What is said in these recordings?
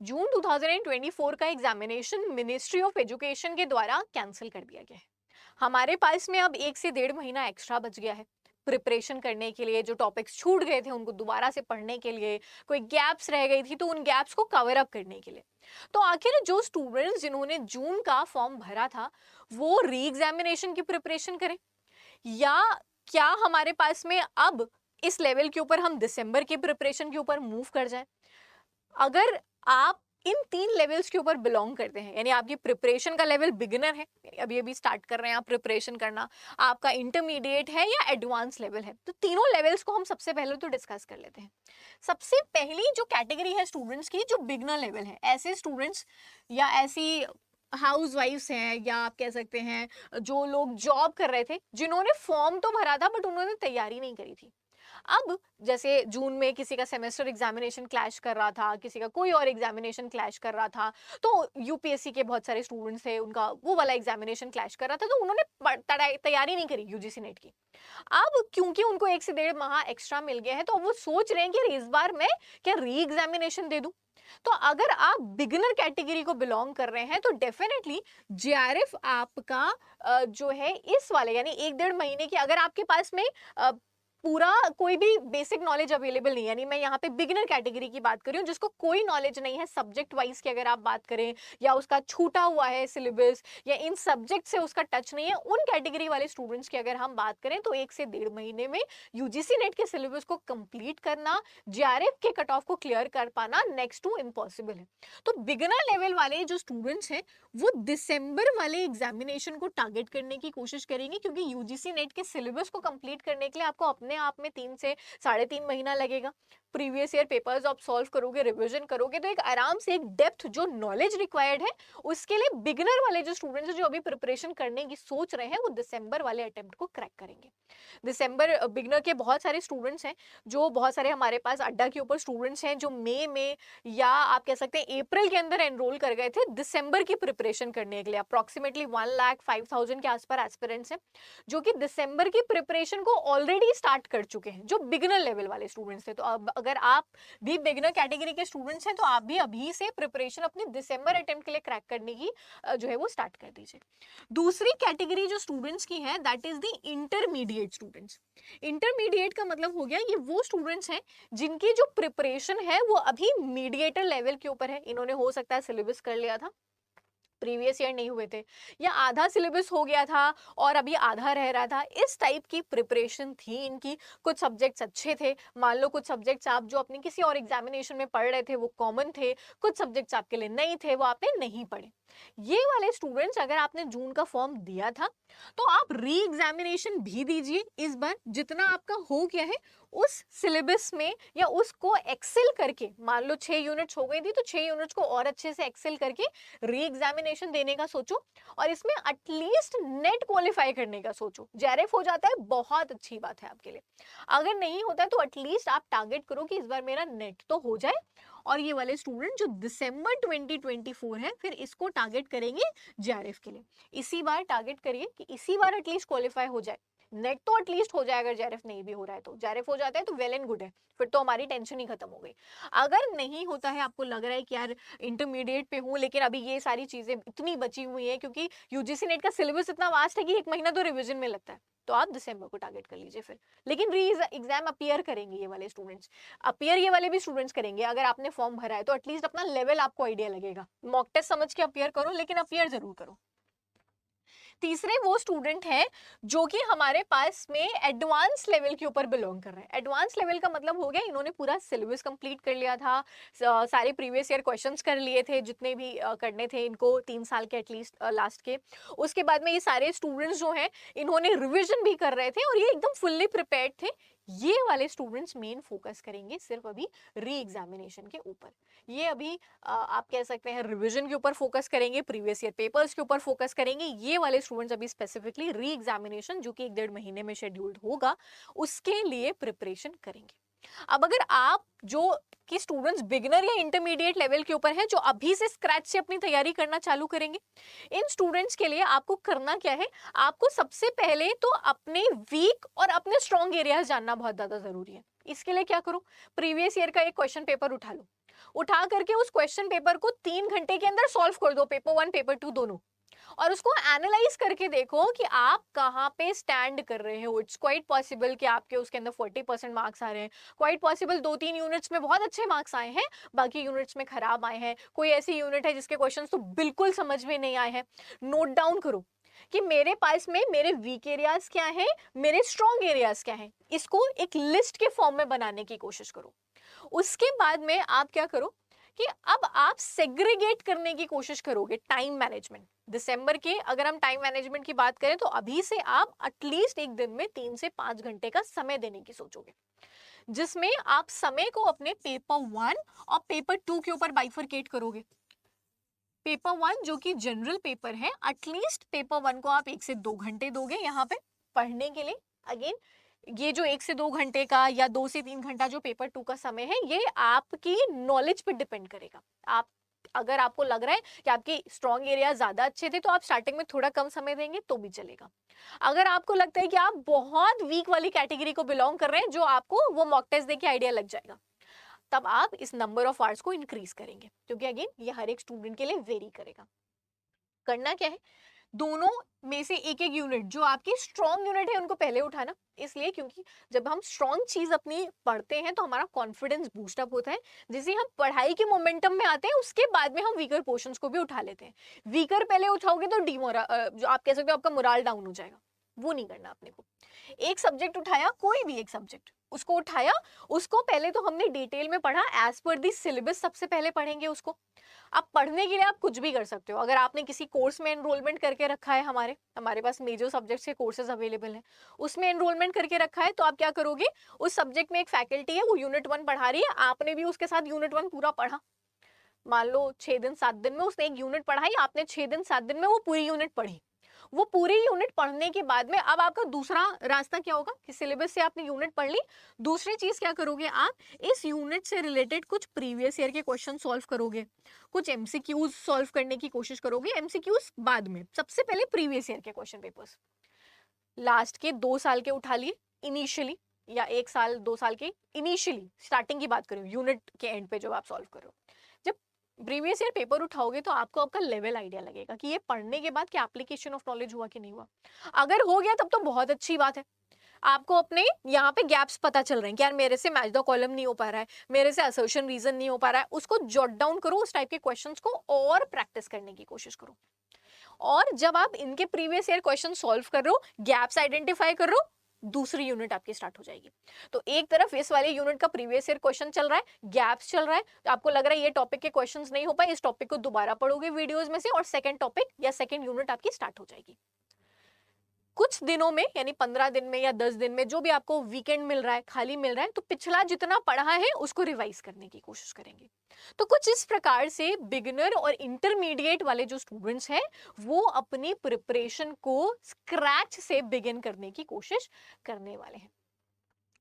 जून 2024 का examination ministry of education के द्वारा कैंसिल कर दिया गया है। हमारे पास में अब 1 से 1.5 महीना एक्स्ट्रा बच गया है प्रिपरेशन करने के लिए। जो टॉपिक्स छूट गए थे उनको दोबारा से पढ़ने के लिए, कोई गैप्स रह गई थी तो उन गैप्स को कवर अप करने के लिए। तो आखिर जो स्टूडेंट्स जिन्होंने जून का फॉर्म भरा था वो री एग्जामिनेशन की प्रिपरेशन करें, या क्या हमारे पास में अब इस लेवल के ऊपर हम दिसंबर के प्रिपरेशन के ऊपर मूव कर जाएं। अगर आप इन 3 लेवल्स के ऊपर बिलोंग करते हैं, यानी आपकी प्रिपरेशन का लेवल बिगिनर है, अभी अभी स्टार्ट कर रहे हैं आप प्रिपरेशन करना, आपका इंटरमीडिएट है या एडवांस लेवल है, तो तीनों लेवल्स को हम सबसे पहले तो डिस्कस कर लेते हैं। सबसे पहली जो कैटेगरी है स्टूडेंट्स की, जो बिगिनर लेवल है, ऐसे स्टूडेंट्स या ऐसी हाउस वाइफ्स हैं, या आप कह सकते हैं जो लोग जॉब कर रहे थे, जिन्होंने फॉर्म तो भरा था बट उन्होंने तैयारी नहीं करी थी। अब जैसे जून में किसी का सेमेस्टर एग्जामिनेशन क्लैश कर रहा था, किसी का कोई और एग्जामिनेशन क्लैश कर रहा था, तो यूपीएससी के बहुत सारे स्टूडेंट्स थे, उनका वो वाला एग्जामिनेशन क्लैश कर रहा था, तो उन्होंने तैयारी नहीं करी यूजीसी नेट की। अब क्योंकि उनको 1 से 1.5 माह एक्स्ट्रा मिल गया है, तो वो सोच रहे हैं कि इस बार मैं क्या री एग्जामिनेशन दे दूं। तो अगर आप बिगिनर कैटेगरी को बिलोंग कर रहे हैं तो डेफिनेटली जेआरएफ आपका जो है इस वाले यानी 1 डेढ़ महीने की, अगर आपके पास में पूरा कोई भी बेसिक नॉलेज अवेलेबल नहीं है, यानी मैं यहाँ पे बिगिनर कैटेगरी की बात कर रही हूँ जिसको कोई नॉलेज नहीं है सब्जेक्ट वाइज की, अगर आप बात करें, या उसका छूटा हुआ है सिलेबस, या इन सब्जेक्ट से उसका टच नहीं है, उन कैटेगरी वाले स्टूडेंट्स की अगर हम बात करें तो 1 से 1.5 महीने में यूजीसी नेट के सिलेबस को कंप्लीट करना, जेआरएफ के कट ऑफ को क्लियर कर पाना नेक्स्ट टू इम्पॉसिबल है। तो बिगिनर लेवल वाले जो स्टूडेंट्स हैं वो दिसंबर वाले एग्जामिनेशन को टारगेट करने की कोशिश करेंगे, क्योंकि यूजीसी नेट के सिलेबस को कंप्लीट करने के लिए आपको अपने आप में 3 से 3.5 महीना लगेगा। प्रीवियस ईयर पेपर्स आप सॉल्व करोगे, रिवीजन करोगे, तो एक आराम से एक डेप्थ जो नॉलेज रिक्वायर्ड है उसके लिए बिगिनर वाले जो स्टूडेंट्स हैं जो अभी प्रिपरेशन करने की सोच रहे हैं वो दिसंबर वाले अटेम्प्ट को क्रैक करेंगे। दिसंबर बिगनर के बहुत सारे स्टूडेंट्स हैं, जो बहुत सारे हमारे पास अड्डा के ऊपर स्टूडेंट्स हैं जो मई में या आप कह सकते हैं अप्रैल के अंदर एनरोल कर गए थे दिसंबर की प्रिपरेशन करने के लिए। अप्रॉक्सीमेटली 1,05,000 के आसपास एस्पिरेंट्स हैं जो कि दिसंबर की प्रिपरेशन को ऑलरेडी स्टार्ट कर चुके हैं, जो बिगिनर लेवल वाले स्टूडेंट्स थे। तो अब अगर आप भी बिगिनर कैटेगरी के स्टूडेंट्स हैं तो आप भी अभी से प्रिपरेशन अपनी दिसंबर अटेम्प्ट के लिए क्रैक करने की जो है वो स्टार्ट कर दीजिए। दूसरी कैटेगरी जो स्टूडेंट्स की है that is the intermediate students. Intermediate का मतलब हो गया ये वो स्टूडेंट्स हैं जिनकी जो प्रिपरेशन है वो अभी मीडिएटर लेवल के ऊपर है। इन्होंने हो सकता है सिलेबस कर लिया था, प्रीवियस ईयर नहीं हुए थे, या आधा सिलेबस हो गया था और अभी आधा रह रहा था, इस टाइप की प्रिपरेशन थी इनकी। कुछ सब्जेक्ट्स अच्छे थे, मान लो कुछ सब्जेक्ट्स आप जो अपने किसी और एग्जामिनेशन में पढ़ रहे थे वो कॉमन थे, कुछ सब्जेक्ट्स आपके लिए नहीं थे, वो आपने नहीं पढ़े। ये वाले स्टूडेंट्स अगर आपने जून का फॉर्म दिया था तो आप री एग्जामिनेशन भी दीजिए इस बार, जितना आपका हो गया है उस सिलेबस में, या उसको एक्सेल करके, मान लो 6 यूनिट्स हो गई थी तो 6 यूनिट्स को और अच्छे से एक्सेल करके री एग्जामिनेशन देने का सोचो, और इसमें एटलीस्ट नेट क्वालिफाई करने का सोचो। जेआरएफ हो जाता है बहुत अच्छी बात है आपके लिए, अगर नहीं होता है तो एटलीस्ट आप टारगेट करो कि इस बार मेरा नेट तो हो जाए। और ये वाले स्टूडेंट जो दिसंबर 2024 है फिर इसको टारगेट करेंगे जेआरएफ के लिए। इसी बार टारगेट करिए कि इसी बार एटलीस्ट क्वालिफाई हो जाए, नेट तो एटलीस्ट हो जाए। अगर जेआरएफ नहीं भी हो रहा है तो जेआरएफ हो जाता है तो वेल एंड गुड है, फिर तो हमारी टेंशन ही खत्म हो गई। अगर नहीं होता है, आपको लग रहा है कि यार इंटरमीडिएट पे हूँ लेकिन अभी ये सारी चीजें इतनी बची हुई हैं, क्योंकि यूजीसी नेट का सिलेबस इतना वास्ट है कि 1 महीना तो रिवीजन में लगता है, तो आप दिसंबर को टारगेट कर लीजिए फिर। लेकिन री एग्जाम अपियर करेंगे ये वाले स्टूडेंट्स, अपियर ये वाले भी स्टूडेंट्स करेंगे। अगर आपने फॉर्म भरा है तो एटलीस्ट अपना लेवल आपको आइडिया लगेगा, मॉक टेस्ट समझ के अपियर करो लेकिन अपियर जरूर करो। तीसरे वो स्टूडेंट हैं जो कि हमारे पास में एडवांस लेवल के ऊपर बिलोंग कर रहे हैं। एडवांस लेवल का मतलब हो गया इन्होंने पूरा सिलेबस कंप्लीट कर लिया था, सारे प्रीवियस ईयर क्वेश्चंस कर लिए थे जितने भी करने थे इनको 3 साल के एटलीस्ट लास्ट के। उसके बाद में ये सारे स्टूडेंट्स जो हैं इन्होंने रिविजन भी कर रहे थे और ये एकदम फुल्ली प्रिपेयर्ड थे। ये वाले स्टूडेंट्स मेन फोकस करेंगे सिर्फ अभी री एग्जामिनेशन के ऊपर। ये अभी आप कह सकते हैं रिवीजन के ऊपर फोकस करेंगे, प्रीवियस ईयर पेपर्स के ऊपर फोकस करेंगे। ये वाले स्टूडेंट्स अभी स्पेसिफिकली री एग्जामिनेशन जो कि 1 डेढ़ महीने में शेड्यूल्ड होगा उसके लिए प्रिपरेशन करेंगे। अब अगर आप जो कि स्टूडेंट्स बिगिनर या इंटरमीडिएट लेवल के ऊपर हैं जो अभी से स्क्रैच से अपनी तैयारी करना चालू करेंगे, इन स्टूडेंट्स के लिए आपको करना क्या है, आपको सबसे पहले तो अपने वीक और अपने स्ट्रॉन्ग एरियाज जानना बहुत ज्यादा जरूरी है। इसके लिए क्या करो, प्रीवियस ईयर का एक क्वेश्चन पेपर उठा लो, उठा करके उस क्वेश्चन पेपर को 3 घंटे के अंदर सॉल्व कर दो, पेपर 1 पेपर 2 दोनों, और उसको एनालाइज करके देखो कि आप कहाँ पे स्टैंड कर रहे हो। इट्स क्वाइट पॉसिबल कि आपके उसके अंदर 40% मार्क्स आ रहे हैं, क्वाइट पॉसिबल 2-3 यूनिट्स में बहुत अच्छे मार्क्स आए हैं, बाकी यूनिट्स में खराब आए हैं, कोई ऐसी यूनिट है जिसके क्वेश्चंस तो बिल्कुल समझ में नहीं आए हैं। नोट डाउन करो कि मेरे पास में मेरे वीक एरियाज क्या है, मेरे स्ट्रॉन्ग एरियाज क्या है, इसको एक लिस्ट के फॉर्म में बनाने की कोशिश करो। उसके बाद में आप क्या करो कि अब आप सेग्रीगेट करने की कोशिश करोगे। टाइम मैनेजमेंट, दिसंबर के अगर हम टाइम मैनेजमेंट की बात करें तो अभी से आप एटलीस्ट एक दिन में 3 से 5 घंटे का समय देने की सोचोगे, जिसमें आप समय को अपने पेपर 1 और पेपर 2 के ऊपर बाइफरकेट करोगे। पेपर 1 जो कि जनरल पेपर है, एटलीस्ट पेपर 1 को आप 1 से 2 घंटे दोगे यहाँ पे पढ़ने के लिए। अगेन ये जो 1 से 2 घंटे का या 2 से 3 घंटा जो पेपर 2 का समय है, ये आपकी नॉलेज पे डिपेंड करेगा। आप अगर आपको लग रहा है कि आपके स्ट्रॉन्ग एरिया ज्यादा अच्छे थे तो आप स्टार्टिंग में थोड़ा कम समय देंगे तो भी चलेगा। अगर आपको लगता है कि आप बहुत वीक वाली कैटेगरी को बिलोंग कर रहे हैं, जो आपको वो मॉक टेस्ट देके आइडिया लग जाएगा, तब आप इस नंबर ऑफ आवर्स को इंक्रीज करेंगे, क्योंकि अगेन ये हर एक स्टूडेंट के लिए वेरी करेगा। करना क्या है, दोनों में से एक एक यूनिट, जो आपकी स्ट्रॉन्ग यूनिट है उनको पहले उठाना। इसलिए क्योंकि जब हम स्ट्रॉन्ग चीज अपनी पढ़ते हैं तो हमारा कॉन्फिडेंस बूस्ट अप होता है, जिसे हम पढ़ाई के मोमेंटम में आते हैं, उसके बाद में हम वीकर पोर्शंस को भी उठा लेते हैं। वीकर पहले उठाओगे तो जो आप कह सकते हो आपका मोराल डाउन हो जाएगा, वो नहीं करना अपने को। एक सब्जेक्ट उठाया, कोई भी एक सब्जेक्ट उसको उठाया, उसको पहले तो हमने डिटेल में पढ़ा, एज पर दी सिलेबस सबसे पहले पढ़ेंगे उसको। अब पढ़ने के लिए आप कुछ भी कर सकते हो। अगर आपने किसी कोर्स में एनरोलमेंट करके रखा है, हमारे पास मेजर सब्जेक्ट्स के कोर्सेज अवेलेबल हैं, उसमें एनरोलमेंट करके रखा है, तो आप क्या करोगे, उस सब्जेक्ट में एक फैकल्टी है, वो यूनिट 1 पढ़ा रही है, आपने भी उसके साथ यूनिट 1 पूरा पढ़ा। मान लो 6 दिन 7 दिन में उसने एक यूनिट पढ़ाई, आपने 6 दिन 7 दिन में वो पूरी यूनिट पढ़ी। वो पूरी यूनिट पढ़ने के बाद में अब आपका दूसरा रास्ता क्या होगा कि सिलेबस से आपने यूनिट पढ़ ली, दूसरी चीज क्या करोगे, आप इस यूनिट से रिलेटेड कुछ प्रीवियस ईयर के क्वेश्चन सॉल्व करोगे, कुछ एमसीक्यूज सॉल्व करने की कोशिश करोगे। एमसीक्यूज बाद में, सबसे पहले प्रीवियस ईयर के क्वेश्चन पेपर्स लास्ट के 2 साल के उठा लिए इनिशियली, या 1 साल 2 साल के इनिशियली, स्टार्टिंग की बात करें यूनिट के एंड पे जब आप सॉल्व करो। जब प्रीवियस ईयर पेपर उठाओगे तो आपको आपका लेवल आइडिया लगेगा कि ये पढ़ने के बाद क्या एप्लीकेशन ऑफ नॉलेज हुआ कि नहीं हुआ। अगर हो गया तब तो बहुत अच्छी बात है, आपको अपने यहाँ पे गैप्स पता चल रहे हैं कि यार मेरे से मैच द कॉलम नहीं हो पा रहा है, मेरे से असर्शन रीजन नहीं हो पा रहा है, उसको जॉट डाउन करो, उस टाइप के क्वेश्चंस को और प्रैक्टिस करने की कोशिश करो। और जब आप इनके प्रीवियस ईयर क्वेश्चन सॉल्व कर रहे हो, गैप्स आइडेंटिफाई कर रहे हो, दूसरी यूनिट आपकी स्टार्ट हो जाएगी। तो एक तरफ इस वाले यूनिट का प्रीवियस ईयर क्वेश्चन चल रहा है, गैप्स चल रहा है, तो आपको लग रहा है ये टॉपिक के क्वेश्चंस नहीं हो पाए, इस टॉपिक को दोबारा पढ़ोगे वीडियोस में से, और सेकंड टॉपिक या सेकंड यूनिट आपकी स्टार्ट हो जाएगी। कुछ दिनों में, यानी 15 दिन में या 10 दिन में, जो भी आपको वीकेंड मिल रहा है, खाली मिल रहा है, तो पिछला जितना पढ़ा है उसको रिवाइज करने की कोशिश करेंगे। तो कुछ इस प्रकार से बिगिनर और इंटरमीडिएट वाले जो स्टूडेंट्स हैं, वो अपनी प्रिपरेशन को स्क्रैच से बिगिन करने की कोशिश करने वाले हैं।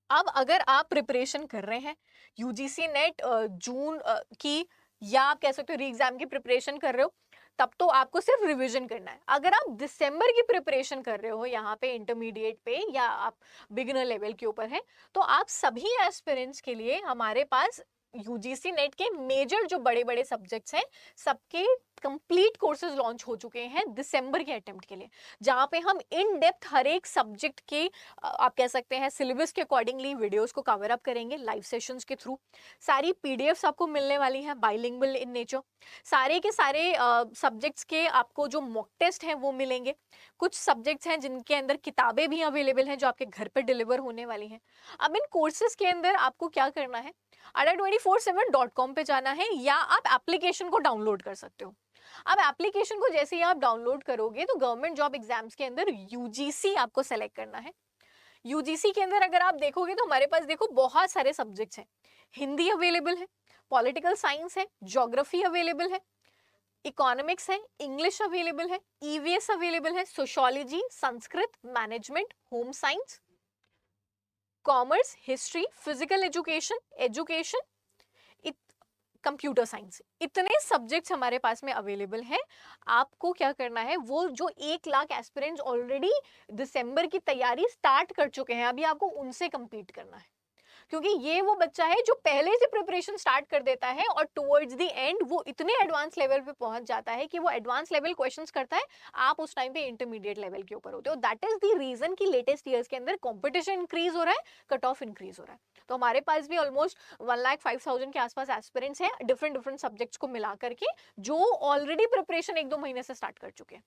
अब अगर आप प्रिपरेशन कर रहे हैं यूजीसी नेट जून की, या आप कह सकते हो री एग्जाम की प्रिपरेशन कर रहे हो, तब तो आपको सिर्फ रिवीजन करना है। अगर आप दिसंबर की प्रिपरेशन कर रहे हो यहाँ पे इंटरमीडिएट पे, या आप बिगिनर लेवल के ऊपर है, तो आप सभी एस्पिरेंट्स के लिए हमारे पास यूजीसी नेट के मेजर जो बड़े बड़े सब्जेक्ट्स हैं, सबके कंप्लीट कोर्सेज लॉन्च हो चुके हैं दिसंबर के अटेम्प्ट के लिए, जहाँ पे हम इन डेप्थ हर एक सब्जेक्ट के आप कह सकते हैं सिलेबस के अकॉर्डिंगली वीडियोस को कवर अप करेंगे लाइव सेशंस के थ्रू। सारी पीडीएफ्स आपको मिलने वाली हैं बाइलिंगुअल इन नेचर। सारे के सारे सब्जेक्ट्स के आपको जो मॉक टेस्ट हैं वो मिलेंगे। कुछ सब्जेक्ट्स हैं जिनके अंदर किताबें भी अवेलेबल हैं जो आपके घर पर डिलीवर होने वाली हैं। अब इन कोर्सेज के अंदर आपको क्या करना है, adda247.com पे जाना है, या आप एप्लीकेशन को डाउनलोड कर सकते हो। अब एप्लीकेशन को जैसे ही आप डाउनलोड करोगे तो गवर्नमेंट जॉब एग्जाम्स के अंदर यूजीसी आपको सेलेक्ट करना है। यूजीसी के अंदर अगर आप देखोगे तो हमारे पास देखो बहुत सारे सब्जेक्ट्स हैं। हिंदी अवेलेबल है, पॉलिटिकल साइंस है, ज्योग्राफी अवेलेबल है, इकोनॉमिक्स है, इंग्लिश अवेलेबल है, ईवीएस अवेलेबल है, sociology, Sanskrit, management, home science, commerce, history, physical education, education, computer science, इतने सब्जेक्ट्स हमारे पास में अवेलेबल हैं। आपको क्या करना है, वो जो 1 लाख एस्पिरेंट्स ऑलरेडी दिसंबर की तैयारी स्टार्ट कर चुके हैं, अभी आपको उनसे compete करना है। क्योंकि ये वो बच्चा है जो पहले से प्रिपरेशन स्टार्ट कर देता है और टुवर्ड्स द एंड वो इतने एडवांस लेवल पे पहुंच जाता है कि वो एडवांस लेवल क्वेश्चंस करता है, आप उस टाइम पे इंटरमीडिएट लेवल के ऊपर होते हो। दैट इज द रीजन कि लेटेस्ट ईयर्स के अंदर कंपटीशन इंक्रीज हो रहा है, कट ऑफ इंक्रीज हो रहा है। तो हमारे पास भी ऑलमोस्ट 1,05,000 के आसपास एस्पिरेंट्स हैं डिफरेंट डिफरेंट सब्जेक्ट्स को मिला करके, जो ऑलरेडी प्रिपरेशन 1-2 महीने से स्टार्ट कर चुके हैं।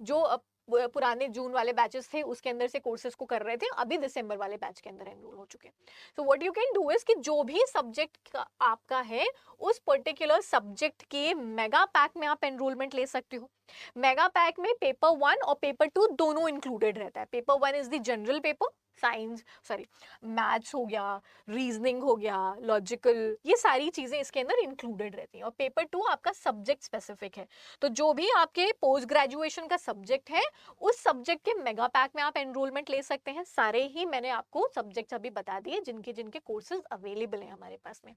जो पुराने जून वाले बैचेस थे उसके अंदर से कोर्सेज को कर रहे थे, अभी दिसंबर वाले बैच के अंदर एनरोल हो चुके हैं। So what you can do is कि जो भी सब्जेक्ट आपका है उस पर्टिकुलर सब्जेक्ट के मेगा पैक में आप एनरोलमेंट ले सकते हो। मेगा पैक में पेपर 1 और पेपर 2 दोनों इंक्लूडेड रहता है। Paper 1 is the general paper, science sorry maths हो गया, रीजनिंग हो गया, लॉजिकल, ये सारी चीजें इसके अंदर इंक्लूडेड रहती हैं। और पेपर 2 आपका सब्जेक्ट स्पेसिफिक है। तो जो भी आपके पोस्ट ग्रेजुएशन का सब्जेक्ट है उस सब्जेक्ट के मेगा पैक में आप एनरोलमेंट ले सकते हैं। सारे ही मैंने आपको सब्जेक्ट्स अभी बता दिए जिनके जिनके कोर्सेज अवेलेबल हैं हमारे पास में।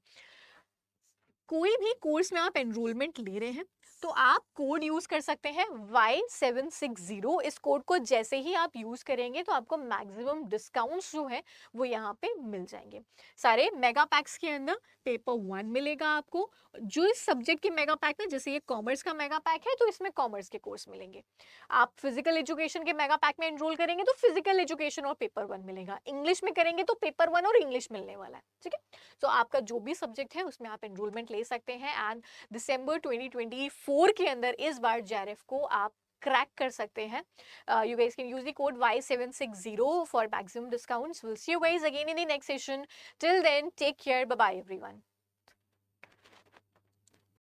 कोई भी कोर्स में आप एनरोलमेंट ले रहे हैं तो आप कोड यूज कर सकते हैं Y760। इस कोड को जैसे ही आप यूज करेंगे तो आपको मैक्सिमम डिस्काउंट्स जो है वो यहाँ पे मिल जाएंगे। सारे मेगा पैक्स के अंदर पेपर 1 मिलेगा आपको, जो इस सब्जेक्ट के मेगा पैक में, जैसे ये कॉमर्स का मेगा पैक है तो इसमें कॉमर्स के कोर्स मिलेंगे। आप फिजिकल एजुकेशन के मेगा पैक में एनरोल करेंगे तो फिजिकल एजुकेशन और पेपर 1 मिलेगा। इंग्लिश में करेंगे तो पेपर 1 और इंग्लिश मिलने वाला है, ठीक है। तो आपका जो भी सब्जेक्ट है उसमें आप एनरोलमेंट ले सकते हैं। एंड दिसंबर 2024 के अंदर इस बार जेआरएफ को आप क्रैक कर सकते हैं। You guys can use the code Y760 for maximum discounts. We'll see you guys again in the next session. Till then, take care. Bye bye everyone.